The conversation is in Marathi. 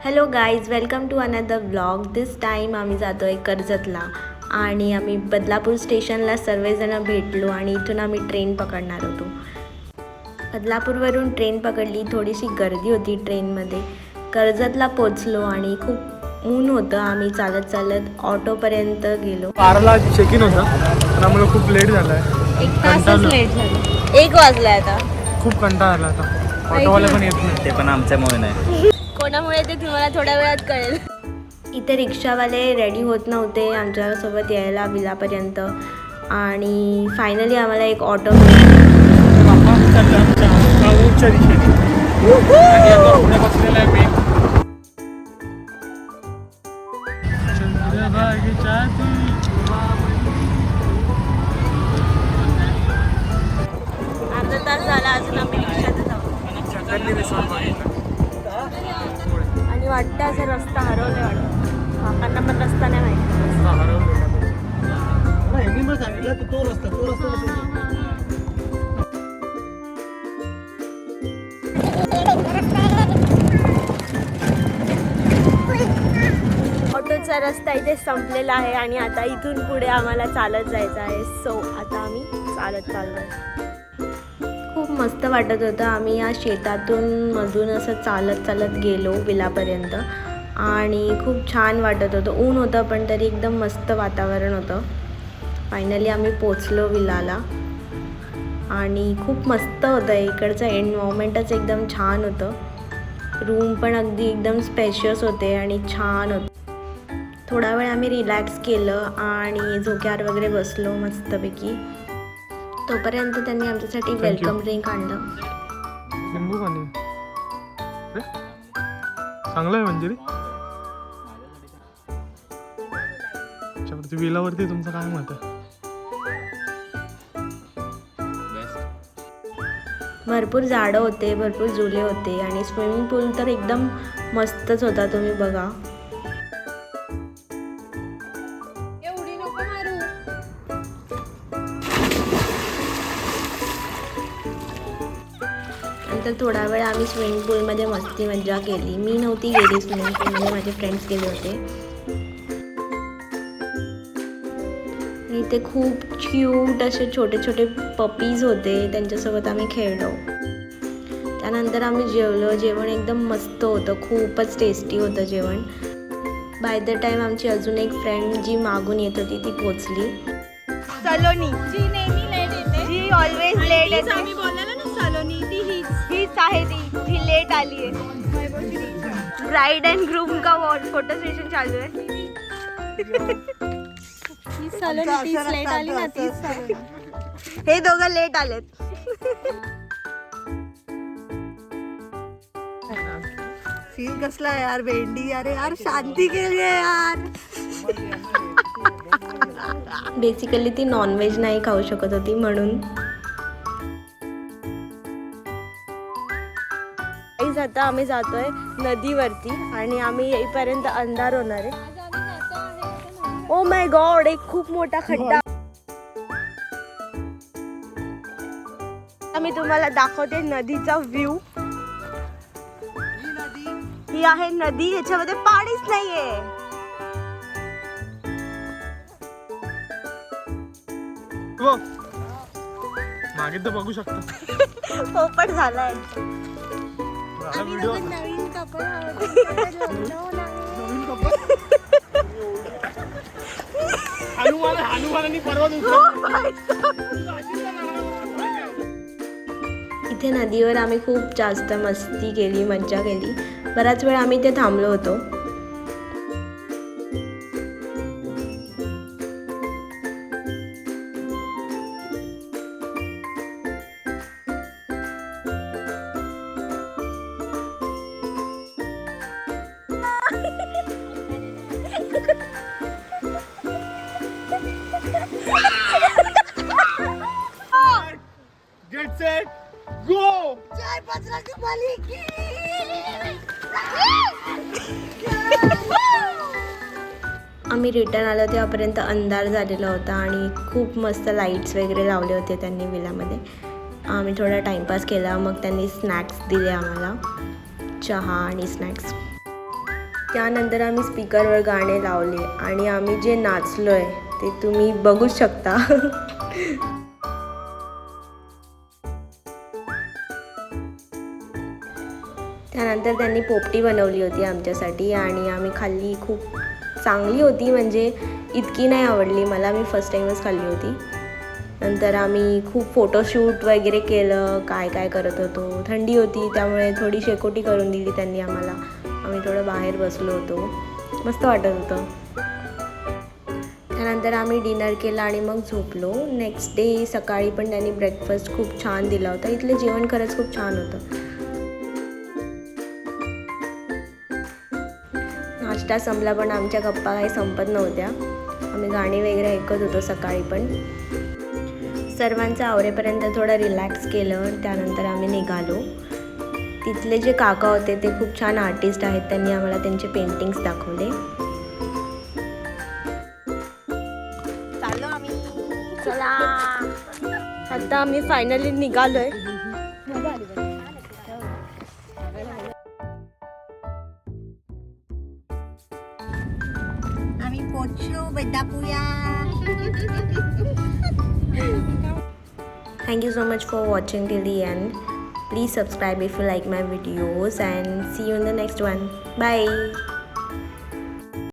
Hello guys, welcome to another vlog. This time आम्ही जातो आहे कर्जतला आणि आम्ही बदलापूर स्टेशनला सर्वजण भेटलो आणि इथून आम्ही ट्रेन पकडणार होतो. बदलापूरवरून ट्रेन पकडली. थोडीशी गर्दी होती ट्रेनमध्ये. कर्जतला पोचलो आणि खूप ऊन होतं. आम्ही चालत चालत ऑटोपर्यंत गेलो. 12ला चेक इन होता पण आम्हाला खूप लेट झाला आहे. 1 तासच लेट झाला. 1 वाजलाय आता. खूप कंटाळा आला आता. ऑटोवाले पण येत नाही. ते पण आमच्यामुळे नाही. कोणामुळे ते तुम्हाला थोड्या वेळात कळेल. इथे रिक्षावाले रेडी होत नव्हते आमच्यासोबत यायला विलापर्यंत आणि फायनली आम्हाला एक ऑटो गावच्या दिशेने आणि आता पुढे बसलेला आहे मी. अर्धा तास झाला अजून आम्ही रिक्षात जाऊ आणि वाटतं असं रस्ता हरवले वाटतं. काकांना पण रस्ता नाही माहिती. ऑटोचा रस्ता इथे संपलेला आहे आणि आता इथून पुढे आम्हाला चालत जायचं आहे. सो आता आम्ही चालत चाललो. खूप मस्त वाटत होतं. आम्ही या शेतातून मधून असं चालत चालत गेलो विलापर्यंत आणि खूप छान वाटत होतं. ऊन होतं पण तरी एकदम मस्त वातावरण होतं. फायनली आम्ही पोचलो विलाला आणि खूप मस्त होतं. इकडचं एन्व्हायरमेंटच एकदम छान होतं. रूम पण अगदी एकदम स्पेशियस होते आणि छान होतं. थोडा वेळ आम्ही रिलॅक्स केलं आणि झोक्यावर वगैरे बसलो मस्तपैकी. तोपर्यंत त्यांनी आमच्यासाठी वेलकम ड्रिंक आणलं. लिंबू पाणी चांगलं आहे मंजिरी. विलावरती तुमचं काय मत आहे? भरपूर झाडं होते, भरपूर झुले होते आणि स्विमिंग पूल तर एकदम मस्तच होता. तुम्ही बघा. नंतर थोडा वेळ आम्ही स्विमिंग पूलमध्ये मस्ती मज्जा केली. मी नव्हती गेली स्विमिंग पूलमध्ये, माझे फ्रेंड्स गेले होते. इथे खूप क्यूट असे छोटे छोटे पपीज होते, त्यांच्यासोबत आम्ही खेळलो. त्यानंतर आम्ही जेवलो. जेवण एकदम मस्त होतं, खूपच टेस्टी होतं जेवण. बाय द टाईम आमची अजून एक फ्रेंड जी मागून येत होती ती पोचली. सलोनी जी नेहमी लेट येते, जी ऑलवेज लेट येते. आम्ही बोललो ना सलोनी, ती हीच आहे ती लेट आली आहे. ब्राइड अँड ग्रूम का फोटो सेशन चालू आहे. लेट आली ना तीच. हे दोघं लेट आलेत. फील कसला यार भेंडी. अरे यार शांती केली आहे यार. बेसिकली ती नॉनव्हेज नाही खाऊ शकत होती म्हणून. आता आम्ही जातोय नदीवरती आणि आम्ही येईपर्यंत अंधार होणार आहे. ओ माय गॉड, एक खूप मोठा खड्डा. मी तुम्हाला दाखवते नदीचा व्ह्यू. ही आहे नदी, याच्यामध्ये पाणीच नाहीये. मागे तर बघू शकता. पोपट झालाय. इथे नदीवर आम्ही खूप जास्त मस्ती केली, मज्जा केली. बराच वेळ आम्ही इथे थांबलो होतो. Get set, go! जय बजरंगबली की. आम्ही रिटर्न आलो तेव्हापर्यंत अंधार झालेला होता आणि खूप मस्त लाईट्स वगैरे लावले होते त्यांनी विलामध्ये. आम्ही थोडा टाईमपास केला. मग त्यांनी स्नॅक्स दिले आम्हाला, चहा आणि स्नॅक्स. त्यानंतर आम्ही स्पीकरवर गाणे लावले आणि आम्ही जे नाचलो आहे ते तुम्ही बघू शकता. त्यानंतर त्यांनी पोपटी बनवली होती आमच्यासाठी आणि आम्ही खाल्ली. खूप चांगली होती, म्हणजे इतकी नाही आवडली मला, मी फर्स्ट टाईमच खाल्ली होती. नंतर आम्ही खूप फोटोशूट वगैरे केलं, काय काय करत होतो. थंडी होती त्यामुळे थोडी शेकोटी करून दिली त्यांनी आम्हाला. आम्ही थोडं बाहेर बसलो होतो, मस्त वाटत होतं. त्यानंतर आम्ही डिनर केलं आणि मग झोपलो. नेक्स्ट डे सकाळी पण त्यांनी ब्रेकफास्ट खूप छान दिला होता. इथलं जेवण खरंच खूप छान होतं. नाश्ता संपला पण आमच्या गप्पा काही संपत नव्हत्या. आम्ही गाणी वगैरे ऐकत होतो सकाळी पण. सर्वांचं आवरेपर्यंत थोडं रिलॅक्स केलं. त्यानंतर आम्ही निघालो. तिथले जे काका होते ते खूप छान आर्टिस्ट आहेत, त्यांनी आम्हाला त्यांचे पेंटिंग्स दाखवले. चाललो आम्ही. चला आता आम्ही फायनली निघालोय. आम्ही पोचलो बदापुया. Thank you so much for watching till the end. Please subscribe if you like my videos and see you in the next one. Bye.